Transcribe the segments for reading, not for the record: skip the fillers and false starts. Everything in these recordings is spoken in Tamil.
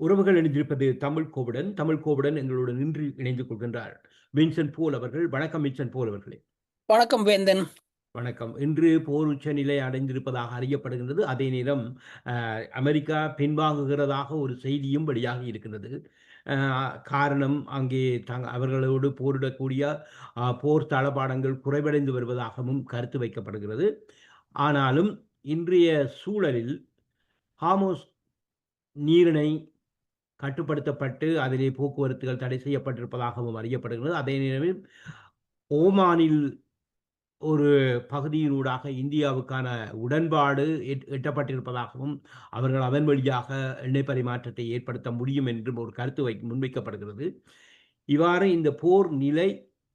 உறவுகள் இணைந்திருப்பது தமிழ் கோவுடன். தமிழ் கோவுடன் எங்களுடன் நின்று இணைந்து கொள்கின்றார் வின்சென்ட் போல் அவர்கள். வணக்கம் வின்சென்ட் போல் அவர்களே. வணக்கம் வேந்தன். வணக்கம். இன்று போர் உச்சநிலை அடைந்திருப்பதாக அறியப்படுகின்றது. அதே நேரம் அமெரிக்கா பின்வாங்குகிறதாக ஒரு செய்தியும் வெளியாகி இருக்கின்றது. காரணம் அங்கே அவர்களோடு போரிடக்கூடிய போர் தளபாடங்கள் குறைவடைந்து வருவதாகவும் கருத்து வைக்கப்படுகிறது. ஆனாலும் இன்றைய சூழலில் ஹார்முஸ் நீரிணை கட்டுப்படுத்தப்பட்டு அதிலே போக்குவரத்துகள் தடை செய்யப்பட்டிருப்பதாகவும் அறியப்படுகிறது. அதே நேரத்தில் ஓமானில் ஒரு பகுதியினூடாக இந்தியாவுக்கான உடன்பாடு எட்டப்பட்டிருப்பதாகவும் அவர்கள் அதன் வழியாக எண்ணெய் பரிமாற்றத்தை ஏற்படுத்த முடியும் என்றும் ஒரு கருத்து முன்வைக்கப்படுகிறது. இவ்வாறு இந்த போர் நிலை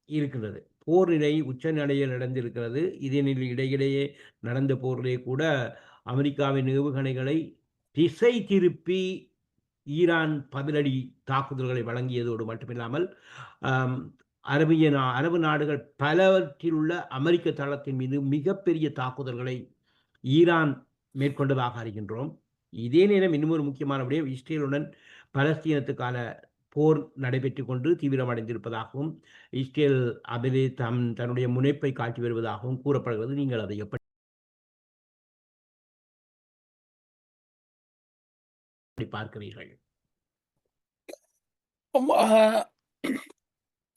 இருக்கிறது. போர் நிலை உச்ச நிலையில் நடந்திருக்கிறது. இதனில் இடையிடையே நடந்த போரிலே கூட அமெரிக்காவின் ஏவுகணைகளை திசை திருப்பி ஈரான் பதிலடி தாக்குதல்களை வழங்கியதோடு மட்டுமில்லாமல் அரபு நாடுகள் பலவற்றில் உள்ள அமெரிக்க தளத்தின் மீது மிகப்பெரிய தாக்குதல்களை ஈரான் மேற்கொண்டதாக அறிகின்றோம். இதே நேரம் இன்னும் ஒரு முக்கியமான விடயம், இஸ்ரேலுடன் பலஸ்தீனத்துக்கான போர் நடைபெற்றுக் கொண்டு தீவிரமடைந்திருப்பதாகவும் இஸ்ரேல் அதிலே தன்னுடைய முனைப்பை காட்டி வருவதாகவும் கூறப்படுகிறது. நீங்கள் அதை எப்படி பார்க்கிறீர்கள்?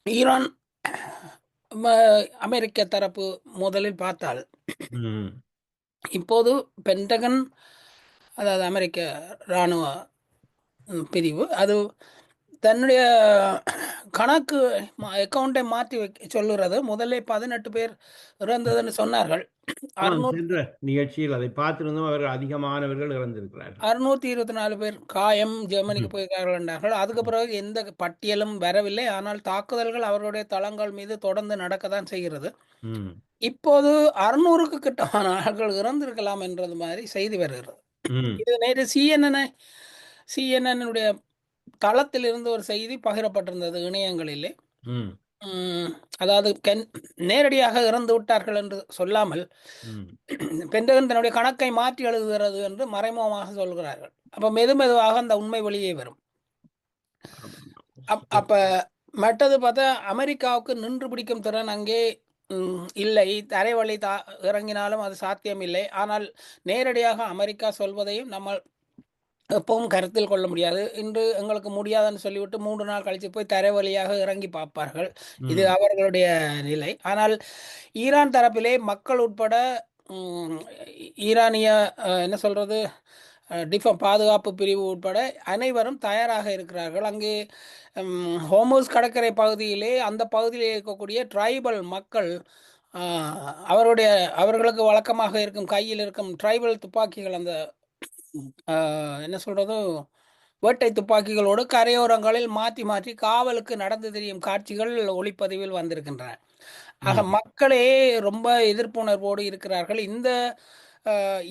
ஈரான் அமெரிக்க தரப்பு முதலில் பார்த்தால் இப்போது பென்டகன், அதாவது அமெரிக்க இராணுவ பிரிவு, அது தன்னுடைய கணக்கு அக்கௌண்டை மாற்றி சொல்லுறது. முதல்ல 18 பேர் இறந்ததுன்னு சொன்னார்கள். சென்ற நிகழ்ச்சியில் அதை பார்த்திருந்தோம். அவர்கள் அதிகமானவர்கள் இறந்திருக்கிறார்கள். 624 பேர் காயம், ஜெர்மனிக்கு போயிருக்கார்கள் என்றார்கள். அதுக்கு பிறகு எந்த பட்டியலும் வரவில்லை. ஆனால் தாக்குதல்கள் அவர்களுடைய தளங்கள் மீது தொடர்ந்து நடக்கத்தான் செய்கிறது. இப்போது 600க்கு கிட்டமான ஆட்கள் இறந்திருக்கலாம் என்றது மாதிரி செய்தி வருகிறது. இது நேற்று சிஎன்என்னுடைய தளத்தில் இருந்து ஒரு செய்தி பகிரப்பட்டிருந்தது இணையங்களிலே. அதாவது நேரடியாக இறந்து விட்டார்கள் என்று சொல்லாமல் பென்டகன் தன்னுடைய கணக்கை மாற்றி எழுதுகிறது என்று மறைமுகமாக சொல்கிறார்கள். அப்ப மெதுவாக அந்த உண்மை வெளியே வரும். அப்ப மற்றது பார்த்தா அமெரிக்காவுக்கு நின்று பிடிக்கும் திறன் அங்கே இல்லை. தரைவழி இறங்கினாலும் அது சாத்தியம் இல்லை. ஆனால் நேரடியாக அமெரிக்கா சொல்வதையும் நம்ம எப்பவும் கருத்தில் கொள்ள முடியாது. இன்று எங்களுக்கு முடியாதுன்னு சொல்லிவிட்டு 3 நாள் கழித்து போய் தரை வழியாக இறங்கி பார்ப்பார்கள். இது அவர்களுடைய நிலை. ஆனால் ஈரான் தரப்பிலே மக்கள் உட்பட ஈரானிய என்ன சொல்றது, பாதுகாப்பு பிரிவு உட்பட அனைவரும் தயாராக இருக்கிறார்கள். அங்கே ஹோமோஸ் கடற்கரை பகுதியிலே, அந்த பகுதியில் இருக்கக்கூடிய ட்ரைபல் மக்கள் அவர்களுக்கு வழக்கமாக இருக்கும் கையில் இருக்கும் ட்ரைபல் துப்பாக்கிகள், அந்த என்ன சொல்றது, வேட்டை துப்பாக்கிகளோடு கரையோரங்களில் மாற்றி மாற்றி காவலுக்கு நடந்து தெரியும் காட்சிகள் ஒளிப்பதிவில் வந்திருக்கின்றன. ஆக மக்களே ரொம்ப எதிர்ப்புணர்வோடு இருக்கிறார்கள். இந்த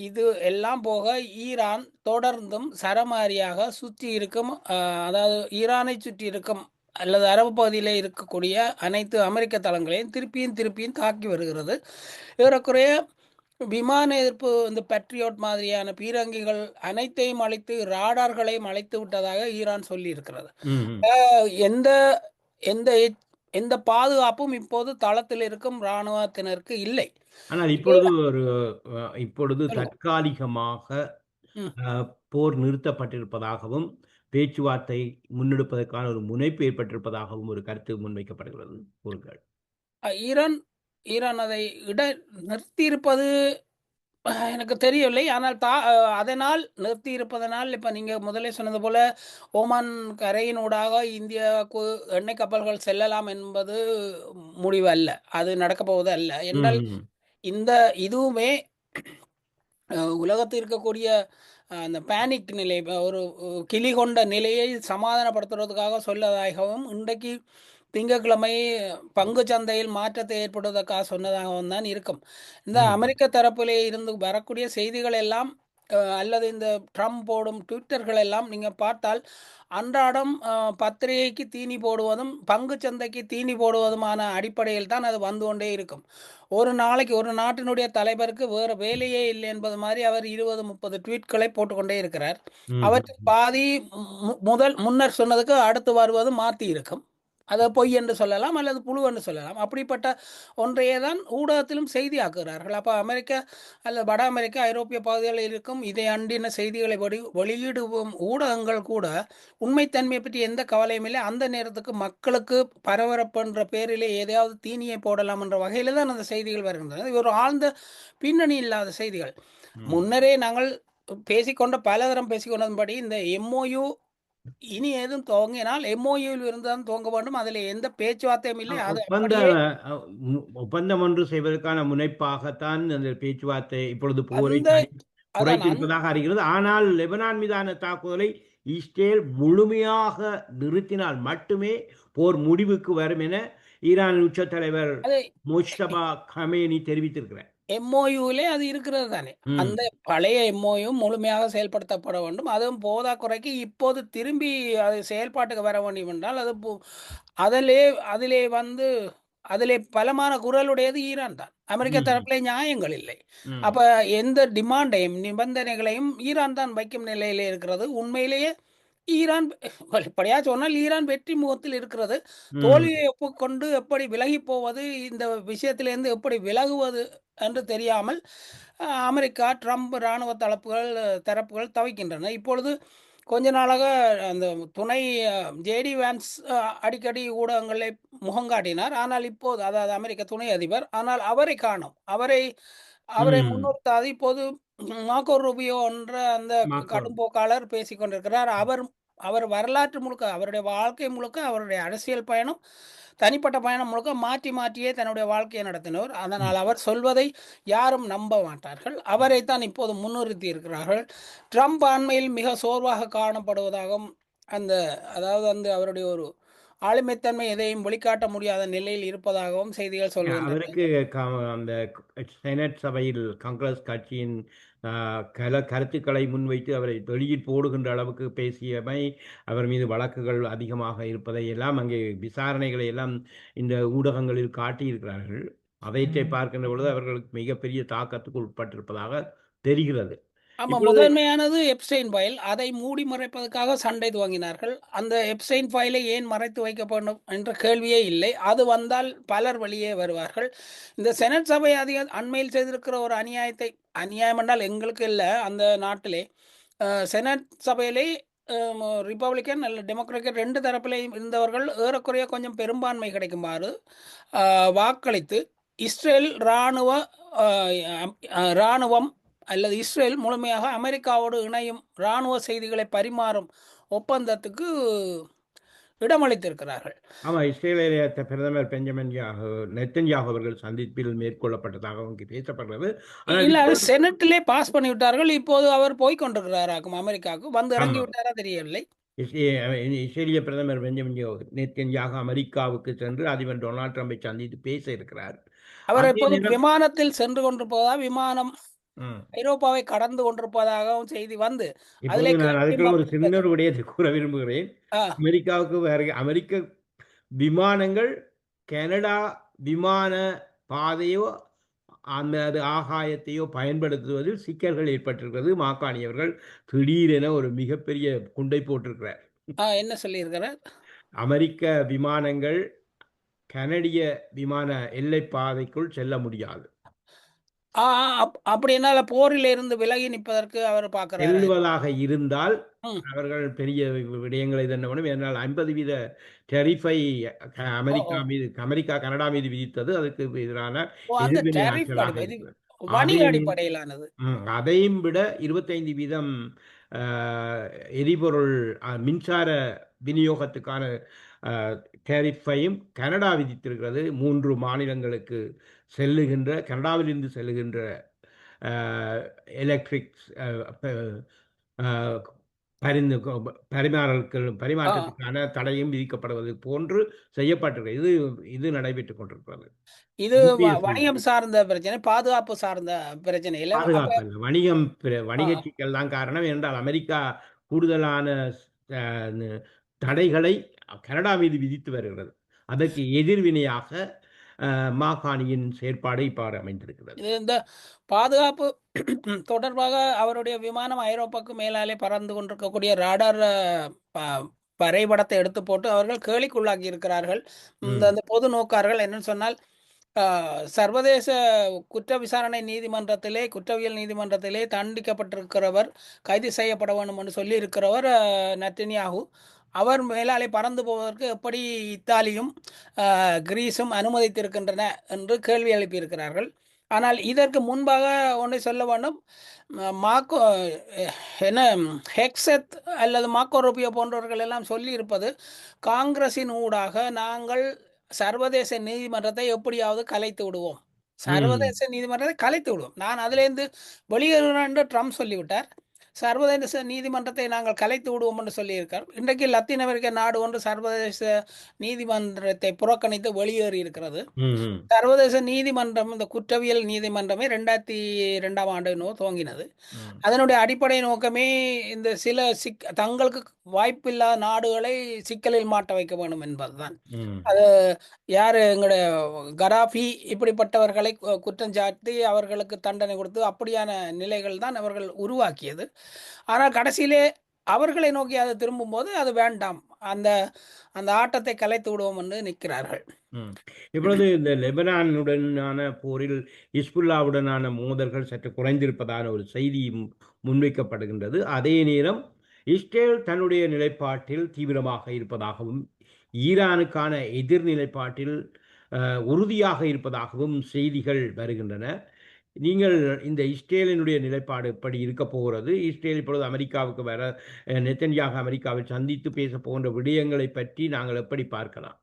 இது எல்லாம் போக ஈரான் தொடர்ந்தும் சரமாரியாக சுற்றி இருக்கும், அதாவது ஈரானை சுற்றி இருக்கும் அல்லது அரபு பகுதியில் இருக்கக்கூடிய அனைத்து அமெரிக்க தளங்களையும் திருப்பியும் தாக்கி வருகிறது. ஏறக்குறைய விமான எதிர்ப்பு, இந்த பேட்ரியாட் மாதிரியான பீரங்கிகள் அனைத்தையும் அழித்து, ராடார்களையும் அழித்து விட்டதாக ஈரான் சொல்லி இருக்கிறது. எந்த எந்த எந்த பாதுகாப்பும் இப்போது தளத்தில் இருக்கும் இராணுவத்தினருக்கு இல்லை. ஆனால் இப்பொழுது தற்காலிகமாக போர் நிறுத்தப்பட்டிருப்பதாகவும் பேச்சுவார்த்தை முன்னெடுப்பதற்கான ஒரு முனைப்பு ஏற்பட்டிருப்பதாகவும் ஒரு கருத்து முன்வைக்கப்படுகிறது. ஈரான் அதை நிறுத்தியிருப்பது எனக்கு தெரியவில்லை. ஆனால் அதனால் நிறுத்தி இருப்பதனால் இப்போ நீங்கள் முதலே சொன்னது போல ஓமான் கரையினூடாக இந்தியாவுக்கு எண்ணெய் கப்பல்கள் செல்லலாம் என்பது முடிவு அல்ல. அது நடக்க போவது அல்ல என்றால் இதுவுமே உலகத்தில் இருக்கக்கூடிய அந்த பேனிக் நிலை, ஒரு கிளி கொண்ட நிலையை சமாதானப்படுத்துவதற்காக சொல்லதாகவும், இன்றைக்கு திங்கட்கிழமை பங்கு சந்தையில் மாற்றத்தை ஏற்படுவதற்காக சொன்னதாகவும் தான் இருக்கும். இந்த அமெரிக்க தரப்பிலே இருந்து வரக்கூடிய செய்திகள் எல்லாம் அல்லது இந்த ட்ரம்ப் போடும் ட்விட்டர்கள் எல்லாம் நீங்கள் பார்த்தால் அன்றாடம் பத்திரிகைக்கு தீனி போடுவதும் பங்குச் சந்தைக்கு தீனி போடுவதுமான அடிப்படையில் தான் அது வந்து கொண்டே இருக்கும். ஒரு நாளைக்கு ஒரு நாட்டினுடைய தலைவருக்கு வேறு வேலையே இல்லை என்பது மாதிரி அவர் 20-30 ட்வீட்களை போட்டுக்கொண்டே இருக்கிறார். அவற்றில் ம். பாதி முன்னர் சொன்னதுக்கு அடுத்து வருவது மாற்றி இருக்கும். அதை பொய் என்று சொல்லலாம் அல்லது புழு என்று சொல்லலாம். அப்படிப்பட்ட ஒன்றையே தான் ஊடகத்திலும் செய்தியாக்குகிறார்கள். அப்போ அமெரிக்கா அல்லது வட அமெரிக்கா, ஐரோப்பிய பகுதிகளில் இருக்கும் இதை அண்டின செய்திகளை வெளியிடும் ஊடகங்கள் கூட உண்மைத்தன்மையை பற்றி எந்த கவலையும் இல்லை. அந்த நேரத்துக்கு மக்களுக்கு பரபரப்புன்ற பேரிலே எதையாவது தீனியை போடலாம் என்ற வகையில் தான் அந்த செய்திகள் வருகின்றன. இது ஒரு ஆழ்ந்த பின்னணி இல்லாத செய்திகள். ம். முன்னரே நாங்கள் பேசிக்கொண்ட பலதரம் பேசிக்கொண்டபடி இந்த MOU இனி ஏதும் துவங்கினால் MOUவில் இருந்து தான் துவங்க வேண்டும். அதில் எந்த பேச்சுவார்த்தையும் இல்லை. அது ஒப்பந்த அப்படியே ஒப்பந்தம் ஒன்று செய்வதற்கான முனைப்பாகத்தான் அந்த பேச்சுவார்த்தை இப்பொழுது போரை அந்த அதான் குறைத்திருப்பதாக அறிகிறது. ஆனால் லெபனான் மீதான தாக்குதலை இஸ்ரேல் முழுமையாக நிறுத்தினால் மட்டுமே போர் முடிவுக்கு வரும் என ஈரான் உச்ச தலைவர் அது முஜ்தபா கமேனி தெரிவித்திருக்கிறார். MOUவிலே அது இருக்கிறது தானே. ம். அந்த பழைய MOU முழுமையாக செயல்படுத்தப்பட வேண்டும். அதுவும் போதாக்குறைக்கு இப்போது திரும்பி அது செயல்பாட்டுக்கு வர வேண்டும் என்றால் அது அதிலே அதிலே வந்து அதிலே பலமான குரலுடையது ஈரான் தான். அமெரிக்க ம். தரப்பிலே நியாயங்கள் இல்லை. ம். அப்ப எந்த டிமாண்டையும் நிபந்தனைகளையும் ஈரான் தான் வைக்கும் நிலையிலே இருக்கிறது. உண்மையிலேயே ஈரான் வெளிப்படையா சொன்னால் ஈரான் வெற்றி முகத்தில் இருக்கிறது. ம். தோல்வியை ஒப்புக்கொண்டு எப்படி விலகிப் போவது, இந்த விஷயத்திலிருந்து எப்படி விலகுவது என்று தெரியாமல் அமெரிக்கா, ட்ரம்ப் இராணுவ தரப்புகள் தவிக்கின்றன. இப்பொழுது கொஞ்ச நாளாக அந்த துணை ஜேடி வான்ஸ் அடிக்கடி ஊடகங்களை முகங்காட்டினார். ஆனால் இப்போது அதாவது அமெரிக்க துணை அதிபர். ஆனால் அவரை காணோம். அவரை அவரை ம். முன்னிறுத்தாது இப்போது மார்க்கோ ரூபியோ என்ற அந்த மாக்கோன். கடும்போக்காளர் பேசிக் கொண்டிருக்கிறார். அவர் அவர் வரலாற்று முழுக்க அவருடைய வாழ்க்கை முழுக்க அவருடைய அரசியல் பயணம் தனிப்பட்ட பயணம் முழுக்க மாற்றி மாற்றியே தன்னுடைய வாழ்க்கையை நடத்தினவர். ம். அதனால் அவர் சொல்வதை யாரும் நம்ப மாட்டார்கள். அவரைத்தான் இப்போது முன்னிறுத்தி இருக்கிறார்கள். ட்ரம்ப் அண்மையில் மிக சோர்வாக காணப்படுவதாகவும் அந்த அதாவது அந்த அவருடைய ஒரு ஆளுமைத்தன்மை எதையும் வெளிக்காட்ட முடியாத நிலையில் இருப்பதாகவும் செய்திகள் சொல்கின்றன. அவருக்கு அந்த செனட் சபையில் காங்கிரஸ் கட்சியின் கருத்துக்களை முன்வைத்து அவரை வெளியில் போடுகின்ற அளவுக்கு பேசியமை, அவர் மீது வழக்குகள் அதிகமாக இருப்பதை எல்லாம் அங்கே விசாரணைகளை எல்லாம் இந்த ஊடகங்களில் காட்டியிருக்கிறார்கள். அவற்றை பார்க்கின்ற பொழுது அவர்களுக்கு மிகப்பெரிய தாக்கத்துக்கு உட்பட்டிருப்பதாக தெரிகிறது. ஆமா. இப்பொழுது முதன்மையானது எப்ஸ்டெயின் ஃபைல். அதை மூடி மறைப்பதற்காக சண்டை துவங்கினார்கள். அந்த எப்ஸ்டெயின் ஃபைலை ஏன் மறைத்து வைக்கப்படும் என்ற கேள்வியே இல்லை. அது வந்தால் பலர் வெளியே வருவார்கள். இந்த செனட் சபை அண்மையில் செய்திருக்கிற ஒரு அநியாயத்தை அநியாயம் என்றால் எங்களுக்கு இல்ல, அந்த நாட்டிலே செனட் சபையிலே ரிப்பப்ளிக்கன் அல்ல டெமோக்ராட்டிக் 2 தரப்பிலேயும் இருந்தவர்கள் ஏறக்குறைய கொஞ்சம் பெரும்பான்மை கிடைக்குமாறு வாக்களித்து இஸ்ரேல் இராணுவம் அல்லது இஸ்ரேல் முழுமையாக அமெரிக்காவோடு இணையும் இராணுவ செய்திகளை பரிமாறும் ஒப்பந்தத்துக்கு இடமளித்திருக்கிறார்கள். ஆமா, இஸ்ரேலிய பிரதமர் பெஞ்சமின் நெத்தன்யாகு அவர்கள் சந்திப்பில் மேற்கொள்ளப்பட்டதாக இங்கு பேசப்படுறது. ஆனால் இல்ல அது இப்பொழுது செனட்டிலே பாஸ் பண்ணி விட்டார்கள். இப்போது அவர் போய் கொண்டிருக்கிறாராக்கும் அமெரிக்காவுக்கு. வந்து இறங்கி ஆமா, விட்டாரா தெரியவில்லை. இஸ்ரேலிய பிரதமர் பெஞ்சமின் நெத்தன்யாகு அமெரிக்காவுக்கு சென்று அதிபர் டொனால்ட் ட்ரம்பை சந்தித்து பேச இருக்கிறார். அவர் அதே இப்போது நேரம் விமானத்தில் சென்று கொண்டிருப்பதா, விமானம் ம், ஐரோப்பாவை கடந்து கொண்டிருப்பதாகவும் செய்தி வந்து இப்பொழுது அதிலே நான் அதுக்குள்ள ஒரு சின்ன ஒரு விடயத்தை கூற விரும்புகிறேன். ஆ அமெரிக்காவுக்கு அமெரிக்க விமானங்கள் கனடா விமான பாதையோ அது ஆகாயத்தையோ பயன்படுத்துவதில் சிக்கல்கள் ஏற்பட்டிருக்கிறது. மாக்காணி அவர்கள் திடீரென ஒரு மிகப்பெரிய குண்டை போட்டிருக்கிறார். என்ன சொல்லியிருக்கிறார்? அமெரிக்க விமானங்கள் கனடிய விமான எல்லை பாதைக்குள் செல்ல முடியாது. அப்படினால போரிலிருந்து விலகி நிற்பதற்கு அவர் பார்க்கிறாரா? செல்லுவதாக இருந்தால் ம். அவர்கள் பெரிய விடயங்களை என்ன பண்ணும். ஏனால் 50% டெரிஃபை ஓ, அமெரிக்கா ஓ. மீது கனடா மீது விதித்தது. அதுக்கு எதிரான ஓ அந்த எதிர்வினை டேரிஃப் ஆற்றலாக இது இருக்கிறது. வணிக அதையும் அடிப்படையிலானது. அதையும் விட 25% அ எரிபொருள் மின்சார விநியோகத்துக்கான அ டேரிஃபையும் கனடா விதித்திருக்கிறது. 3 மாநிலங்களுக்கு கனடாவிலிருந்து செல்லுகின்ற அ எலக்ட்ரிக் அ ப அ பரிந்து ஆ பரிமாற்றத்துக்கான தடையும் விதிக்கப்படுவது போன்று செய்யப்பட்டிருக்கு. இது இது நடைபெற்றுக் கொண்டிருக்கிறது. இது யுபிஎஸ்ல வணிகம் சார்ந்த பிரச்சனை, பாதுகாப்பு சார்ந்த பிரச்சனை இல்ல. அப்ப பாதுகாப்பு இல்ல. ஆ வணிக சிக்கல் தான் காரணம். ஏனென்றால் அமெரிக்கா கூடுதலான அ நு தடைகளை கனடா மீது விதித்து வருகிறது. அதற்கு எதிர்வினையாக மாகாணியின் செயற்பாடு இவ்வாறு அமைந்திருக்கிறது. இது இந்த பாதுகாப்பு தொடர்பாக அவருடைய விமானம் ஐரோப்பாவுக்கு மேலாலே பறந்து கொண்டிருக்கக்கூடிய ராடார் ப வரைபடத்தை எடுத்து போட்டு அவர்கள் கேலிக்குள்ளாக்கி இருக்கிறார்கள். ம். அந்த பொது நோக்கார்கள் என்னன்னு சொன்னால், ஆ சர்வதேச குற்ற விசாரணை நீதிமன்றத்திலே, குற்றவியல் நீதிமன்றத்திலே தண்டிக்கப்பட்டிருக்கிறவர், கைது செய்யப்பட வேண்டும் என்று சொல்லியிருக்கிறவர் நெத்தன்யாகு. அவர் மேலாலே பறந்து போவதற்கு எப்படி இத்தாலியும், கிரீஸும் அனுமதித்திருக்கின்றன என்று கேள்வி எழுப்பியிருக்கிறார்கள். ஆனால் இதற்கு முன்பாக ஒன்றை சொல்ல வேண்டும். மார்க்கோ என்ன ஹெக்ஸத் அல்லது மார்க்கோ ரூபியோ போன்றவர்கள் எல்லாம் சொல்லியிருப்பது, காங்கிரஸின் ஊடாக நாங்கள் சர்வதேச நீதிமன்றத்தை எப்படியாவது கலைத்து விடுவோம். ம். சர்வதேச நீதிமன்றத்தை கலைத்து விடுவோம். நான் அதிலேருந்து வெளியேறுவேன் என்று ட்ரம்ப் சொல்லிவிட்டார். சர்வதேச நீதிமன்றத்தை நாங்கள் கலைத்து விடுவோம் என்று சொல்லியிருக்கார். இன்றைக்கு லத்தீன் அமெரிக்க நாடு ஒன்று சர்வதேச நீதிமன்றத்தை புறக்கணித்து வெளியேறி இருக்கிறது. ம்ஹ்ம். சர்வதேச நீதிமன்றம், இந்த குற்றவியல் நீதிமன்றமே 2002ஆம் ஆண்டு என்னவோ துவங்கினது. ம். அதனுடைய அடிப்படை நோக்கமே இந்த சில தங்களுக்கு வாய்ப்பில்லாத நாடுகளை சிக்கலில் மாட்ட வைக்க வேண்டும் என்பதுதான். ம். அது யாரு எங்களுடைய கடாஃபி இப்படிப்பட்டவர்களை குற்றம் சாட்டி அவர்களுக்கு தண்டனை கொடுத்து அப்படியான நிலைகள் தான் அவர்கள் உருவாக்கியது. ஆனால் கடைசியிலே அவர்களை நோக்கி அது திரும்பும்போது அது வேண்டாம். அந்த அந்த ஆட்டத்தை கலைத்து விடுவோம் என்று நிற்கிறார்கள். ம். இப்பொழுது இந்த லெபனானுடனான போரில் ஹிஸ்புல்லாவுடனான மோதல்கள் சற்று குறைந்திருப்பதான ஒரு செய்தியும் முன்வைக்கப்படுகின்றது. அதே நேரம் இஸ்ரேல் தன்னுடைய நிலைப்பாட்டில் தீவிரமாக இருப்பதாகவும், ஈரானுக்கான எதிர் நிலைப்பாட்டில் உறுதியாக இருப்பதாகவும் செய்திகள் வருகின்றன. நீங்கள் இந்த இஸ்ரேலினுடைய நிலைப்பாடு எப்படி இருக்கப் போகிறது? இஸ்ரேல் இப்பொழுது அமெரிக்காவுக்கு வர நெத்தன்யாகு அமெரிக்காவை சந்தித்து பேசப் போகின்ற விடயங்களை பற்றி நாங்கள் எப்படி பார்க்கலாம்?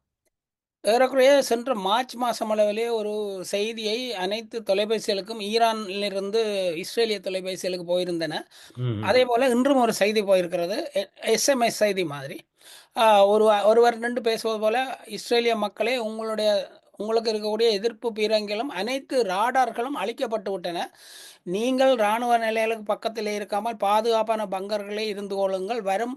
ஏறக்குறைய சென்ற மார்ச் மாதம் அளவிலே ஒரு செய்தியை அனைத்து தொலைபேசிகளுக்கும் ஈரானிலிருந்து இஸ்ரேலிய தொலைபேசிகளுக்கு போயிருந்தன. ம்ஹ்ம். அதேபோல இன்றும் ஒரு செய்தி போயிருக்கிறது. எஸ்எம்எஸ் செய்தி மாதிரி. ஒருவர் நின்று பேசுவது போல, இஸ்ரேலிய மக்களே, உங்களுக்கு இருக்கக்கூடிய எதிர்ப்பு பீரங்கிகளும் அனைத்து ராடார்களும் அழிக்கப்பட்டு விட்டன. நீங்கள் இராணுவ நிலையங்களுக்கு பக்கத்திலே இருக்காமல் பாதுகாப்பான பங்கர்களே இருந்து கொள்ளுங்கள். வரும்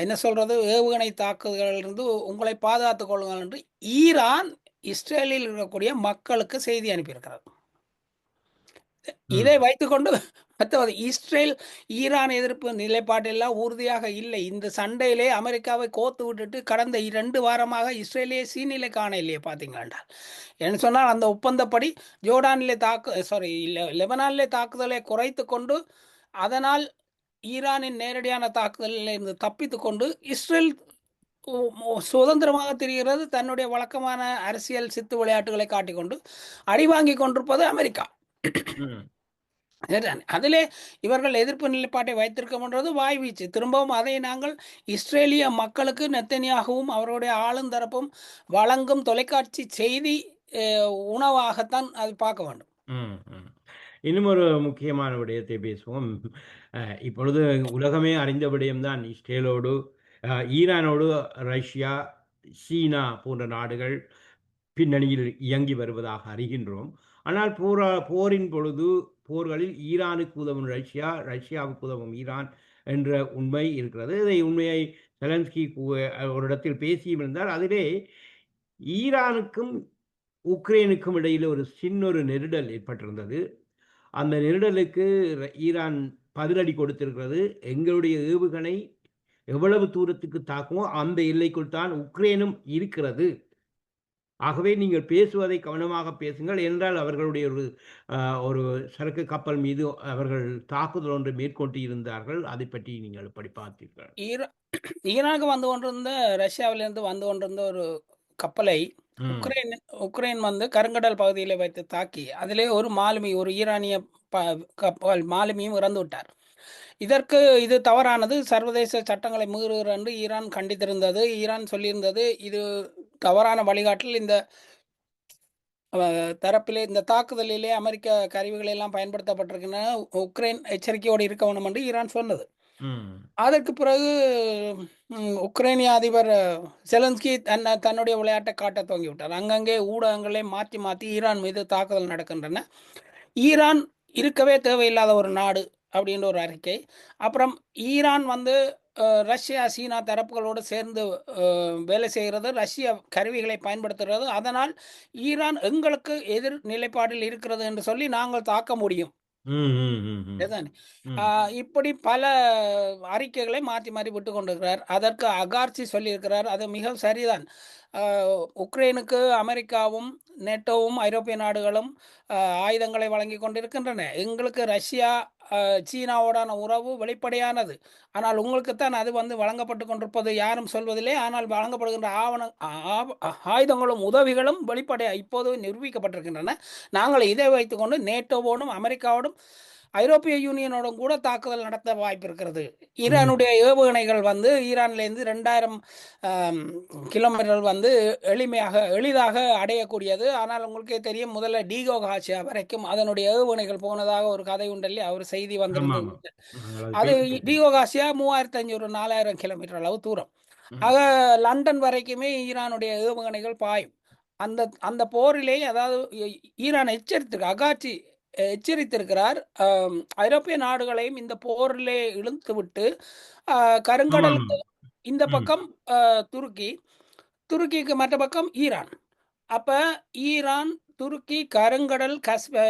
என்ன சொல்றது, ஏவுகணை தாக்குதலிலிருந்து உங்களை பாதுகாத்துக் கொள்ளுங்கள் என்று ஈரான் இஸ்ரேலில் இருக்கக்கூடிய மக்களுக்கு செய்தி அனுப்பியிருக்கிறது. இதை ம். வைத்துக்கொண்டு மற்றது இஸ்ரேல் ஈரான் எதிர்ப்பு நிலைப்பாட்டெல்லாம் உறுதியாக இல்லை. இந்த சண்டையிலே அமெரிக்காவை கோத்து விட்டுட்டு கடந்த 2 வாரமாக இஸ்ரேலே சீனிலை காண இல்லையே பார்த்தீங்களாண்டா. என்று சொன்னால் அந்த ஒப்பந்தப்படி ஜோர்டானிலே லெபனானிலே தாக்குதலை குறைத்து கொண்டு, அதனால் ஈரானின் நேரடியான தாக்குதலில் இருந்து தப்பித்து கொண்டு இஸ்ரேல் சுதந்திரமாக திரிகிறது. தன்னுடைய வழக்கமான அரசியல் சித்து விளையாட்டுகளை காட்டிக்கொண்டு அடி வாங்கி கொண்டிருப்பது அமெரிக்கா. ம். சரிதானே? அதிலே இவர்கள் எதிர்ப்பு நிலைப்பாட்டை வைத்திருக்கின்றது வாய்வீச்சு. திரும்பவும் அதை நாங்கள் இஸ்ரேலிய மக்களுக்கு நெத்தனியாகவும் அவருடைய ஆளுந்தரப்பும் வழங்கும் தொலைக்காட்சி செய்தி உணவாகத்தான் அது பார்க்க வேண்டும். ம். ம். இன்னும் ஒரு முக்கியமான விடயத்தை பேசுவோம். இப்பொழுது உலகமே அறிந்த விடயம்தான் இஸ்ரேலோடு, ஈரானோடு ரஷ்யா, சீனா போன்ற நாடுகள் பின்னணியில் இயங்கி வருவதாக அறிகின்றோம். ஆனால் போரின் பொழுது போர்களில் ஈரானுக்கு உதவும் ரஷ்யா, ரஷ்யாவுக்கு உதவும் ஈரான் என்ற உண்மை இருக்கிறது. இதை உண்மையை செலன்ஸ்கி ஒரு இடத்தில் பேசியும் இருந்தார். அதிலே ஈரானுக்கும், உக்ரைனுக்கும் இடையில ஒரு சின்னொரு நெருடல் ஏற்பட்டிருந்தது. அந்த நெருடலுக்கு ஈரான் பதிலடி கொடுத்திருக்கிறது. எங்களுடைய ஏவுகணை எவ்வளவு தூரத்துக்கு தாக்குமோ அந்த எல்லைக்குள் தான் உக்ரைனும் இருக்கிறது. ஆகவே நீங்கள் பேசுவதை கவனமாக பேசுங்கள் என்றால் அவர்களுடைய அ ஒரு சரக்கு கப்பல் மீது அவர்கள் தாக்குதல் ஒன்றை மேற்கொண்டு இருந்தார்கள். அதைப் பற்றி நீங்கள் எப்படி பார்த்தீர்கள்? ஈரா ஈரானுக்கு வந்து கொண்டிருந்த ரஷ்யாவிலிருந்து வந்து கொண்டிருந்த ஒரு கப்பலை ம். உக்ரைன் உக்ரைன் வந்து கருங்கடல் பகுதியில் வைத்து தாக்கி அதிலே ஒரு மாலுமி, ஒரு ஈரானிய ப கப்பல் மாலுமியும் இறந்து விட்டார். இது தவறானது, சர்வதேச சட்டங்களை மீறுகிறது என்று ஈரான் கண்டித்திருந்தது. ஈரான் சொல்லியிருந்தது, இது தவறான வழிகாட்டில் இந்த தரப்பிலே இந்த தாக்குதலிலே அமெரிக்க கருவிகள் எல்லாம் பயன்படுத்தப்பட்டிருக்கின்றன. உக்ரைன் எச்சரிக்கையோடு இருக்க வேண்டும் என்று ஈரான் சொன்னது. ம். அதற்கு பிறகு உக்ரைனிய அதிபர் செலன்ஸ்கி தன்னுடைய விளையாட்டை காட்டத் துவங்கிவிட்டார். அங்கங்கே ஊடகங்களே மாற்றி மாற்றி ஈரான் மீது தாக்குதல் நடக்கின்றன. ஈரான் இருக்கவே தேவையில்லாத ஒரு நாடு அப்படின்ற ஒரு அறிக்கை. அப்புறம் ஈரான் வந்து ரஷ்யா, சீனா தரப்புகளோடு சேர்ந்து வேலை செய்கிறது. ரஷ்ய கருவிகளை பயன்படுத்துகிறது. அதனால் ஈரான் எங்களுக்கு எதிர் நிலைப்பாடில் இருக்கிறது என்று சொல்லி நாங்கள் தாக்க முடியும். ம், ம், ம், ம். இதுதானே. ம். இப்படி பல அறிக்கைகளை மாற்றி மாற்றி விட்டு கொண்டிருக்கிறார். அதற்கு அகார்ச்சி சொல்லியிருக்கிறார். அது மிக சரிதான். ஆ, உக்ரைனுக்கு அமெரிக்காவும் நேட்டோவும் ஐரோப்பிய நாடுகளும் ஆயுதங்களை வழங்கி கொண்டிருக்கின்றன. எங்களுக்கு ரஷ்யா சீனாவோடான உறவு வெளிப்படையானது. ஆனால் உங்களுக்குத்தான் அது வந்து வழங்கப்பட்டு கொண்டிருப்பது யாரும் சொல்வதில்லை. ஆனால் வழங்கப்படுகின்ற ஆயுதங்களும் உதவிகளும் வெளிப்படையா இப்போது நிரூபிக்கப்பட்டிருக்கின்றன. நாங்கள் இதை வைத்துக்கொண்டு நேட்டோவோடும் அமெரிக்காவோடும் ஐரோப்பிய யூனியனோடும் கூட தாக்குதல் நடத்த வாய்ப்பு இருக்கிறது. ம். ஈரானுடைய ஏவுகணைகள் வந்து ஈரான்லேருந்து 2000 கிலோமீட்டர் வந்து எளிதாக அடையக்கூடியது. ஆனால் உங்களுக்கே தெரியும், முதல்ல டீகோகாசியா வரைக்கும் அதனுடைய ஏவுகணைகள் போனதாக ஒரு கதை உண்டல்லி, அவர் செய்தி வந்திருந்தது. ஆமாமா. நாங்கள் அதை அது கேள்விப்பட்டோம். டீகோகாசியா 3500 4000 கிலோமீட்டர் அளவு தூரம். ம். ஆக லண்டன் வரைக்குமே ஈரானுடைய ஏவுகணைகள் பாயும். அந்த அந்த போரிலே அதாவது ஈரான் அகாட்சி எச்சரித்திருக்கிறார். ஐரோப்பிய நாடுகளையும் இந்த போரிலே இழுத்துவிட்டு ஆமாமா. கருங்கடலுக்கு இந்த ம். பக்கம் துருக்கி, துருக்கிக்கு மற்ற பக்கம் ஈரான். அப்ப ஈரான், துருக்கி, கருங்கடல்,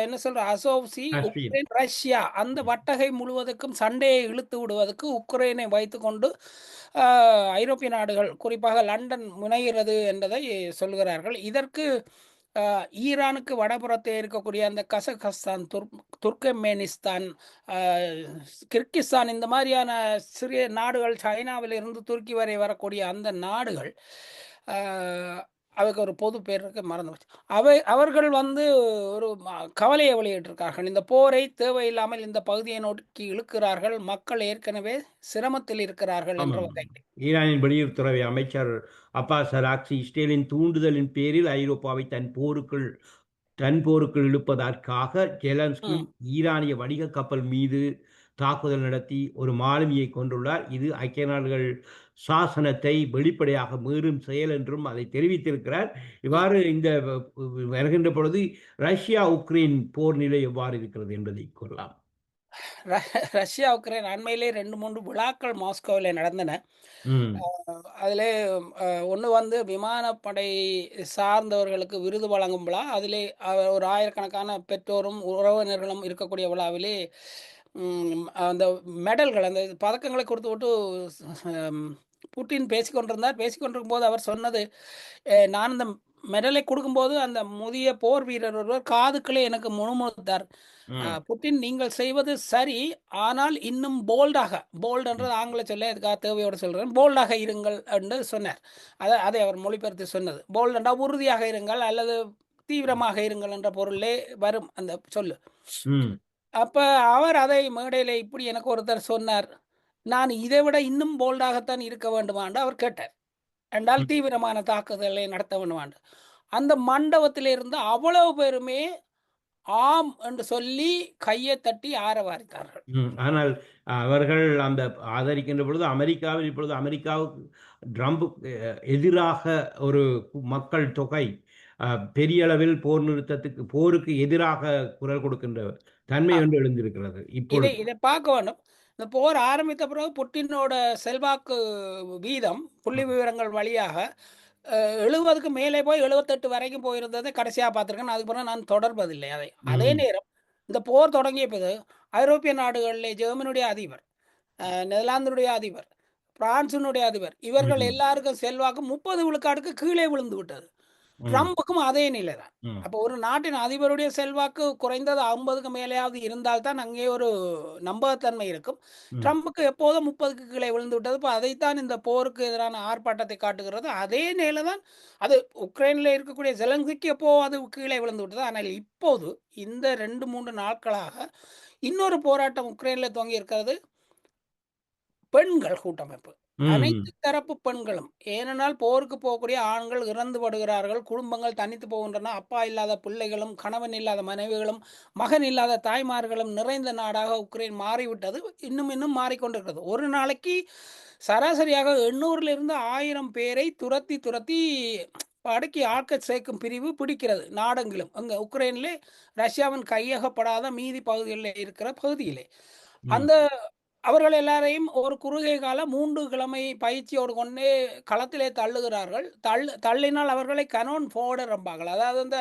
என்ன சொல்ற Azov C, Kashmir. Ukraine, Russia அந்த வட்டகை முழுவதற்கும் சண்டையை இழுத்து விடுவதற்கு உக்ரைனை வைத்துக்கொண்டு ஐரோப்பிய நாடுகள் குறிப்பாக லண்டன் முனைகிறது என்பதை சொல்கிறார்கள். இதற்கு ஈரானுக்கு வடபுறத்தே இருக்கக்கூடிய அந்த கசகஸ்தான், துர்க்மெனிஸ்தான், கிர்கிஸ்தான் இந்த மாதிரியான சிறிய நாடுகள், சைனாவிலிருந்து துருக்கி வரை வரக்கூடிய அந்த நாடுகள், அதுக்கு ஒரு பொது பேர் இருக்கு, மறந்து போச்சு. அவர்கள் வந்து ஒரு கவலையை வெளியிட்டிருக்கார்கள். இந்த போரை தேவையில்லாமல் இந்த பகுதியை நோக்கி இழுக்கிறார்கள், மக்கள் ஏற்கனவே சிரமத்தில் இருக்கிறார்கள் என்ற ஆமாம். வகை. ஈரானின் வெளியுறவுத்துறை அமைச்சர் அப்பாஸ் அராக்சி இஸ்ரேலின் தூண்டுதலின் பேரில் ஐரோப்பாவை தன் போருக்குள் இழுப்பதற்காக ஜெலன்ஸ்கி ம். ஈரானிய வணிக கப்பல் மீது தாக்குதல் நடத்தி ஒரு மாலுமியை கொண்டுள்ளார். இது ஐக்கிய நாடுகள் சாசனத்தை வெளிப்படையாக மீறும் செயல் என்றும் அதை தெரிவித்திருக்கிறார். ம். இவ்வாறு இந்த வருகின்ற பொழுது ரஷ்யா உக்ரைன் போர் நிலை எவ்வாறு இருக்கிறது என்பதை கூறலாம். ரஷ்யா, உக்ரைன் அண்மையிலே 2, 3 விழாக்கள் மாஸ்கோவிலே நடந்தன. ம். அதிலே ஒண்ணு வந்து விமானப்படை சார்ந்தவர்களுக்கு விருது வழங்கும் விழா. அதிலே ஒரு ஆயிரக்கணக்கான பெற்றோரும், உறவினர்களும் இருக்கக்கூடிய விழாவிலே அந்த மெடல்கள், அந்த பதக்கங்களை கொடுத்துவிட்டு ம் புட்டின் பேசிக்கொண்டிருந்தார். பேசிக்கொண்டிருக்கும்போது அவர் சொன்னது, நான் அந்த மெடலை கொடுக்கும்போது அந்த முதிய போர் வீரர் ஒருவர் காதுக்குள்ளே எனக்கு முணுமுணுத்தார். ம். புட்டின், நீங்கள் செய்வது சரி. ஆனால் இன்னும் போல்டாக, போல்ட் ம். என்றது ஆங்கில சொல்ல, அதுக்காக தேவையோடு சொல்கிறேன், போல்டாக இருங்கள் என்று சொன்னார். அதை அவர் மொழிபெயர்த்து சொன்னது. போல்ட் என்றால் உறுதியாக இருங்கள் அல்லது தீவிரமாக இருங்கள் என்ற பொருளே வரும் அந்த சொல்லு. ம். அப்ப அவர் அதை மேடையில இப்படி எனக்கு ஒருத்தர் சொன்னார். நான் இதை விட இன்னும் போல்டாகத்தான் இருக்க வேண்டுமான்னு அவர் கேட்டார். என்றால் ம். தீவிரமான தாக்குதலை நடத்த வேண்டுமான்னு. அந்த மண்டபத்திலிருந்து அவ்வளவு பேருமே ஆம் என்று சொல்லி கையை தட்டி ஆரவாரித்தார்கள். ம். ஆனால் அவர்கள் அந்த ஆதரிக்கின்ற பொழுது அமெரிக்காவில் இப்பொழுது அமெரிக்காவுக்கு ட்ரம்புக்கு எதிராக ஒரு மக்கள் தொகை அ பெரிய அளவில் போருக்கு எதிராக குரல் கொடுக்கின்ற தன்மை ஆ. ஒன்று எழுந்திருக்கிறது இதை இப்பொழுது. இதை பார்க்க வேண்டும். இந்த போர் ஆரம்பித்த பிறகு புட்டினோட செல்வாக்கு வீதம் புள்ளி ம். விவரங்கள் வழியாக 70க்கு மேலே போய் 78 வரைக்கும் போயிருந்ததை கடைசியா பார்த்துருக்கேன். அதுக்கு பிறகு நான் தொடர்வதில்லை அதை. அதே ம். நேரம் இந்த போர் தொடங்கிய பிறகு ஐரோப்பிய நாடுகளிலே ஜெர்மனியுடைய அதிபர், நெதர்லாந்தினுடைய அதிபர், பிரான்சினுடைய அதிபர் இவர்கள் ம். எல்லாருக்கும் செல்வாக்கு 30 விழுக்காட்டுக்கு கீழே விழுந்து விட்டது. ம். ட்ரம்புக்கும் அதே நிலை தான். ம். அப்போ ஒரு நாட்டின் அதிபருடைய செல்வாக்கு குறைந்தது 50க்கு மேலேயாவது இருந்தால் தான் அங்கே ஒரு நம்பகத்தன்மை இருக்கும். ம். ட்ரம்புக்கு எப்போதும் 30க்கு கீழே விழுந்து விட்டது. இப்போ அதைத்தான் இந்த போருக்கு எதிரான ஆர்ப்பாட்டத்தை காட்டுகிறது. அதே நிலை தான் அது உக்ரைனில் இருக்கக்கூடிய ஜெலன்ஸ்கிக்கு எப்போ அது கீழே விழுந்து விட்டது. ஆனால் இப்போது இந்த 2, 3 நாட்களாக இன்னொரு போராட்டம் உக்ரைனில் துவங்கி இருக்கிறது. பெண்கள் கூட்டமைப்பு. ம். அனைத்து தரப்பு பெண்களும். ஏனென்றால் போருக்கு போகக்கூடிய ஆண்கள் இறந்து படுகிறார்கள். குடும்பங்கள் தனித்து போகின்றன. அப்பா இல்லாத பிள்ளைகளும், கணவன் இல்லாத மனைவிகளும், மகன் இல்லாத தாய்மார்களும் நிறைந்த நாடாக உக்ரைன் மாறிவிட்டது. இன்னும் இன்னும் மாறிக்கொண்டிருக்கிறது. ஒரு நாளைக்கு சராசரியாக 800லிருந்து 1000 பேரை துரத்தி துரத்தி அடக்கி ஆட்கள் சேர்க்கும் பிரிவு பிடிக்கிறது நாடெங்கிலும். அங்க உக்ரைனிலே ரஷ்யாவின் கையகப்படாத மீதி பகுதிகளிலே இருக்கிற பகுதியிலே. ம். அந்த அவர்கள் எல்லாரையும் ஒரு குறுகிய கால 3 கிழமை பயிற்சியோடு கொண்டே களத்திலே தள்ளுகிறார்கள். தள்ளினால் அவர்களை கனோன் ஃபோடர் என்பார்கள். அதாவது அந்த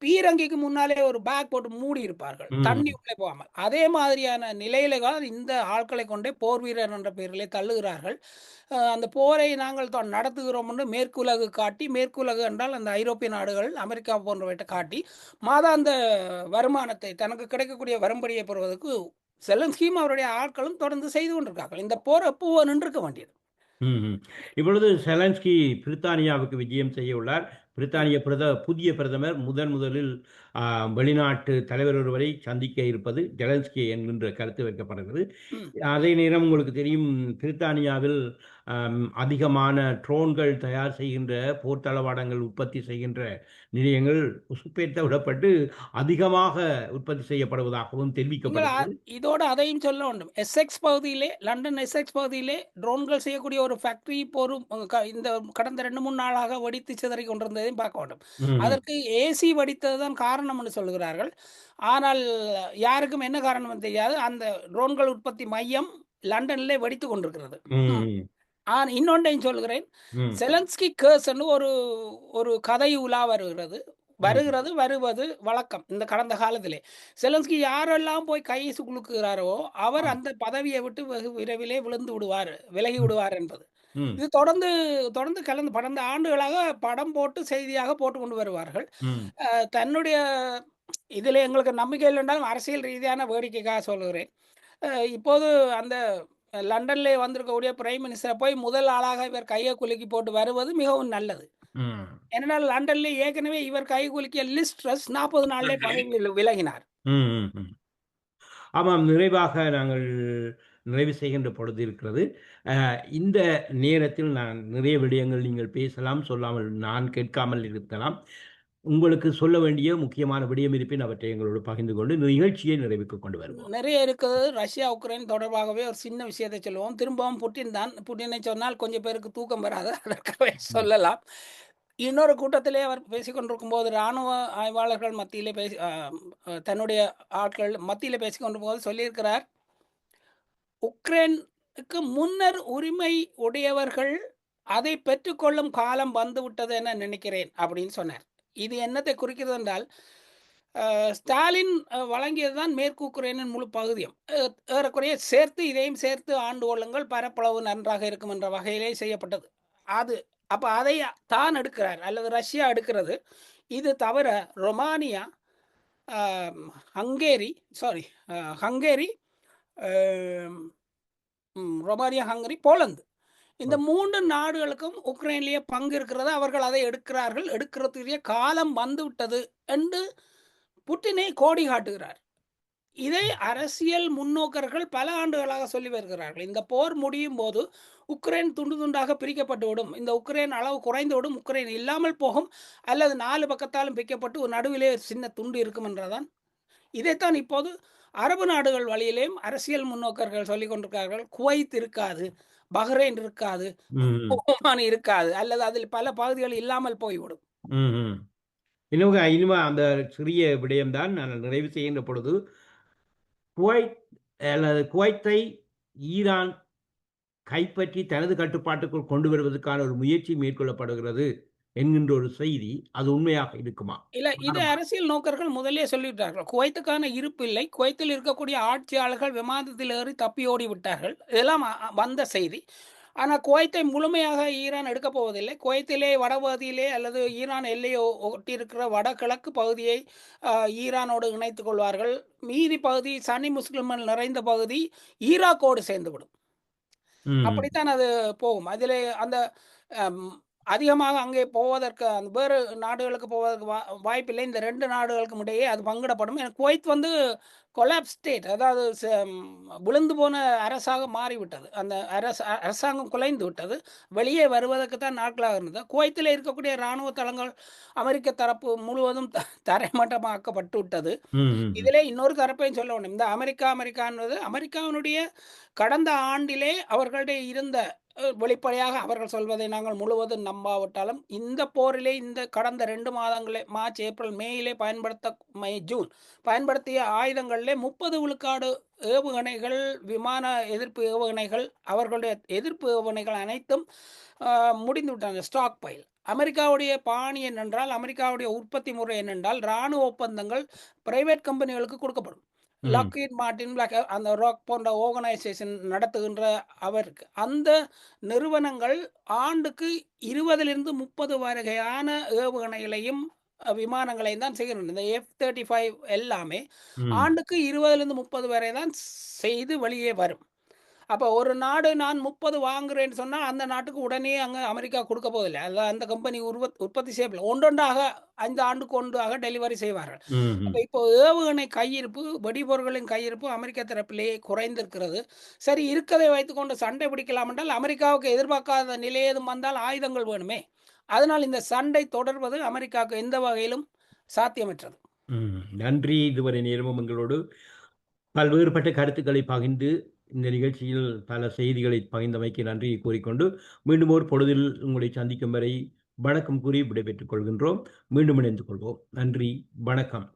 பீரங்கிக்கு முன்னாலே ஒரு பேக் போட்டு மூடி இருப்பார்கள். தண்ணி ம். உள்ளே போகாமல். அதே மாதிரியான நிலையில தான் இந்த ஆட்களை கொண்டே போர் வீரர் என்ற பெயரிலே தள்ளுகிறார்கள். அந்த போரை நாங்கள் தான் நடத்துகிறோம் என்று மேற்குலகு காட்டி, மேற்குலகு என்றால் அந்த ஐரோப்பிய நாடுகள், அமெரிக்கா போன்றவற்றை காட்டி, மாதாந்த வருமானத்தை தனக்கு கிடைக்கக்கூடிய வரும்படியை பெறுவதற்கு செலன்ஸ்கியும் அவருடைய ஆட்களும் தொடர்ந்து செய்து கொண்டிருக்கார்கள். இந்த போர் எப்போ நின்றுக்க வேண்டியது. ம்ஹ்ம். இப்பொழுது செலன்ஸ்கி பிரித்தானியாவுக்கு விஜயம் செய்ய உள்ளார். பிரித்தானிய புதிய பிரதமர் முதலில் அ வெளிநாட்டு தலைவர் ஒருவரை சந்திக்க இருப்பது ஜெலன்ஸ்கி என்கின்ற கருத்து வைக்கப்படுகிறது. ம். அதே நேரம் உங்களுக்கு தெரியும் பிரித்தானியாவில் அதிகமான ட்ரோன்கள் தயார் செய்கின்ற, போர் தளவாடங்கள் உற்பத்தி செய்கின்ற நிலையங்கள் உசுப்பேத்த விடப்பட்டு அதிகமாக உற்பத்தி செய்யப்படுவதாகவும் நீங்கள் தெரிவிக்கப்படுகிறது. இதோட அதையும் சொல்ல வேண்டும். எஸ்செக்ஸ் பகுதியிலே, லண்டன் எஸ்செக்ஸ் பகுதியிலே ட்ரோன்கள் செய்யக்கூடிய ஒரு ஃபேக்டரி இப்போ ஒரு இந்த கடந்த 2, 3 நாளாக வெடித்து சிதறிக் கொண்டிருந்ததையும் பார்க்க வேண்டும். ம்ஹ்ம். அதற்கு ஏசி வெடித்தது தான் காரணம் என்று சொல்கிறார்கள். ஆனால் யாருக்கும் என்ன காரணம் என்று தெரியாது. அந்த ட்ரோன்கள் உற்பத்தி மையம் லண்டனிலே வெடித்துக் கொண்டிருக்கிறது. ம். ம். இன்னொன்றையும் சொல்கிறேன். ம். செலன்ஸ்கி கேர்ஸ் என்று ஒரு ஒரு கதை உலா வருகிறது. ம். வருவது வழக்கம் இந்த கடந்த காலத்திலே. செலன்ஸ்கி யாரெல்லாம் போய் கை குலுக்குகிறாரோ, அவர் ஆம். அந்த பதவியை விட்டு வெகு விரைவிலே விழுந்து விடுவார், விலகி ம். விடுவார் என்பது. ம். இது தொடர்ந்து தொடர்ந்து கலந்து 12 ஆண்டுகளாக படம் போட்டு செய்தியாக போட்டுக் கொண்டு வருவார்கள். ம். தன்னுடைய இதிலே எங்களுக்கு நம்பிக்கை இல்லை என்றாலும் அரசியல் ரீதியான வேடிக்கைக்காக சொல்லுகிறேன். இப்போது அந்த லண்டன்லே வந்திருக்கக்கூடிய பிரைம் மினிஸ்டர போய் முதல் ஆளாக இவர் கையை குலுக்கி போட்டு வருவது மிகவும் நல்லது. ம். ஏனென்றால் லண்டன்லே ஏற்கனவே இவர் கை குலுக்கிய லிஸ் ட்ரஸ் 40 நாளிலே பதவியில் விலகினார். ம். ம். ஆமாம். நிறைவாக நாங்கள் நிறைவு செய்கின்ற பொழுது இருக்கிறது. அ இந்த நேரத்தில் நான் நிறைய விடயங்கள் நீங்கள் பேசலாம், சொல்லாமல் நான் கேட்காமல் இருக்கலாம். உங்களுக்கு சொல்ல வேண்டிய முக்கியமான விடயம் இருப்பின் அவற்றை எங்களோடு பகிர்ந்து கொண்டு நிகழ்ச்சியை நிறைவுக்கு கொண்டு வருவோம். நிறைய இருக்குது. ரஷ்யா, உக்ரைன் தொடர்பாகவே ஒரு சின்ன விஷயத்தை சொல்லுவோம். திரும்பவும் புட்டின் தான். புட்டினை சொன்னால் கொஞ்சம் பேருக்கு தூக்கம் வராது. அதற்காகவே ம். சொல்லலாம். இன்னொரு கூட்டத்திலே அவர் பேசிக் கொண்டிருக்கும்போது, ராணுவ ஆய்வாளர்கள் மத்தியிலே பேசி தன்னுடைய ஆட்கள் மத்தியிலே பேசிக் கொண்டிருக்கும்போது சொல்லியிருக்கிறார், "உக்ரைனுக்கு முன்னர் உரிமை உடையவர்கள் அதை பெற்றுக்கொள்ளும் காலம் வந்துவிட்டது என நினைக்கிறேன்" அப்படின்னு சொன்னார். இது என்னத்தை குறிக்கிறது என்றால், ஸ்டாலின் வழங்கியது தான் மேற்கு உக்ரைனின் முழு பகுதியும். ஏறக்குறைய சேர்த்து இதையும் சேர்த்து ஆண்டு கொள்ளுங்கள், பரப்பளவு நன்றாக இருக்கும் என்ற வகையிலே செய்யப்பட்டது. அது அப்ப அதை தான் எடுக்கிறார் அல்லது ரஷ்யா எடுக்கிறது. இது தவிர ரொமானியா, அ ஹங்கேரி சாரி ஹங்கேரி, அ ரொமானியா, ஹங்கரி, போலந்து. இந்த 3 நாடுகளுக்கும் உக்ரைன்லேயே பங்கு இருக்கிறது. அவர்கள் அதை எடுக்கிறார்கள். எடுக்கிறதுக்குரிய காலம் வந்துவிட்டது என்று புட்டினை கோடி காட்டுகிறார். இதை அரசியல் முன்னோக்கர்கள் பல ஆண்டுகளாக சொல்லி வருகிறார்கள். இந்த போர் முடியும் போது உக்ரைன் துண்டு துண்டாக பிரிக்கப்பட்டுவிடும். இந்த உக்ரைன் அளவு குறைந்துவிடும். உக்ரைன் இல்லாமல் போகும். அல்லது 4 பக்கத்தாலும் பிரிக்கப்பட்டு ஒரு நடுவிலே ஒரு சின்ன துண்டு இருக்கும் என்றதான். இதைத்தான் இப்போது அரபு நாடுகள் வழியிலேயும் அரசியல் முன்னோக்கர்கள் சொல்லிக் கொண்டிருக்கிறார்கள். குவைத் இருக்காது, பஹ்ரைன் இருக்காது, ம். ஓமான் இருக்காது. அல்லது அதில் பல பகுதிகள் இல்லாமல் போய்விடும். ம்ஹ்ம். இனிமே அந்த சிறிய விடயம் தான் நான் நிறைவு செய்கின்ற பொழுது, குவைத் குவைத்தை ஈரான் கைப்பற்றி தனது கட்டுப்பாட்டுக்குள் கொண்டு வருவதற்கான ஒரு முயற்சி மேற்கொள்ளப்படுகிறது என்கின்ற ஒரு செய்தி, அது உண்மையாக இருக்குமா? இல்ல, இது ஆமா. அரசியல் நோக்கர்கள் முதல்லயே சொல்லிவிட்டார்கள். குவைத்துக்கான இருப்பு இல்லை. குவைத்தில் இருக்கக்கூடிய ஆட்சியாளர்கள் விமானத்தில் ஏறி தப்பி ஓடி விட்டார்கள். இதெல்லாம் வந்த செய்தி. ஆனா குவைத்தை முழுமையாக ஈரான் எடுக்கப் போவதில்லை. குவைத்திலே வடபகுதியிலே அல்லது ஈரான் எல்லையை ஒட்டியிருக்கிற வடகிழக்கு பகுதியை அ ஈரானோடு இணைத்துக் கொள்வார்கள். மீதி பகுதி சன்னி முஸ்லிம்கள் நிறைந்த பகுதி ஈராக்கோடு சேர்ந்துவிடும். ம். அப்படித்தான் அது போகும். அதிலே அந்த அம் அதிகமாக அங்கே போவதற்கு அந்த வேறு நாடுகளுக்கு போவதற்கு வாய்ப்பில்லை. இந்த 2 நாடுகளுக்கும் இடையே அது பங்கிடப்படும். குவைத் வந்து கொலாப்ஸ் ஸ்டேட், அதாவது விழுந்து போன அரசாக மாறிவிட்டது. அந்த அரசாங்கம் குலைந்து விட்டது. வெளியே வருவதற்கு தான் நாட்களாக இருந்தது. குவைத்தில் இருக்கக்கூடிய இராணுவ தளங்கள் அமெரிக்க தரப்பு முழுவதும் தரைமட்டமாக்கப்பட்டு விட்டது. ம், ம், ம். இதிலே இன்னொரு தரப்பையும் சொல்ல வேண்டும். இந்த அமெரிக்கான்றது அமெரிக்காவினுடைய கடந்த ஆண்டிலே அவர்களுடைய இருந்த வெளிப்படையாக அவர்கள் சொல்வதை நாங்கள் முழுவதும் நம்பாவிட்டாலும், இந்த போரிலே இந்த கடந்த 2 மாதங்களே மார்ச், ஏப்ரல், மேயிலே ஜூன் பயன்படுத்திய ஆயுதங்களிலே 30 விழுக்காடு ஏவுகணைகள், விமான எதிர்ப்பு ஏவுகணைகள், அவர்களுடைய எதிர்ப்பு ஏவுகணைகள் அனைத்தும் முடிந்து விட்டாங்க. Stockpile. அமெரிக்காவுடைய பாணி என்னென்றால், அமெரிக்காவுடைய உற்பத்தி முறை என்னென்றால், இராணுவ ஒப்பந்தங்கள் பிரைவேட் கம்பெனிகளுக்கு கொடுக்கப்படும். ம். லாக்ஹீட் மார்ட்டின், அந்த ராக் போன்ற ஆர்கனைசேஷன் நடத்துகின்ற அவருக்கு அந்த நிறுவனங்கள் ஆண்டுக்கு 20லிருந்து 30 வகையான ஏவுகணைகளையும் விமானங்களையும் தான் செய்கின்றன. இந்த F-35 எல்லாமே ம். ஆண்டுக்கு 20லிருந்து 30 வரை தான் செய்து வெளியே வரும். அப்போ ஒரு நாடு நான் 30 வாங்குறேன்னு சொன்னா, அந்த நாட்டுக்கு உடனே அங்க அமெரிக்கா கொடுக்க போவதில்லை. அதான் அந்த கம்பெனி உற்பத்தி செய்யவில்லை. ஒன்றொன்றாக 5 ஆண்டுக்கு ஒன்றாக டெலிவரி செய்வார்கள். ம், ம். அப்ப இப்போ ஏவுகணை கையிருப்பு, வெடிபொருட்களின் கையிருப்பு அமெரிக்க தரப்பிலேயே குறைந்திருக்கிறது. சரி, இருக்கதை வைத்துக்கொண்டு சண்டை பிடிக்கலாம் என்றால், அமெரிக்காவுக்கு எதிர்பார்க்காத நிலை ஏதும் வந்தால் ஆயுதங்கள் வேணுமே. அதனால் இந்த சண்டை தொடர்வது அமெரிக்காவுக்கு எந்த வகையிலும் சாத்தியமற்றது. ம். நன்றி. இதுவரை நேரமும் எங்களோடு பல்வேறுபட்ட கருத்துக்களை பகிர்ந்து, இந்த நிகழ்ச்சியில் பல செய்திகளை பகிர்ந்தமைக்கு நன்றியை கூறிக்கொண்டு, மீண்டும் ஒரு பொழுதில் உங்களை சந்திக்கும் வரை வணக்கம் கூறி விடைபெற்றுக் கொள்கின்றோம். மீண்டும் இணைந்து கொள்வோம். நன்றி. வணக்கம்.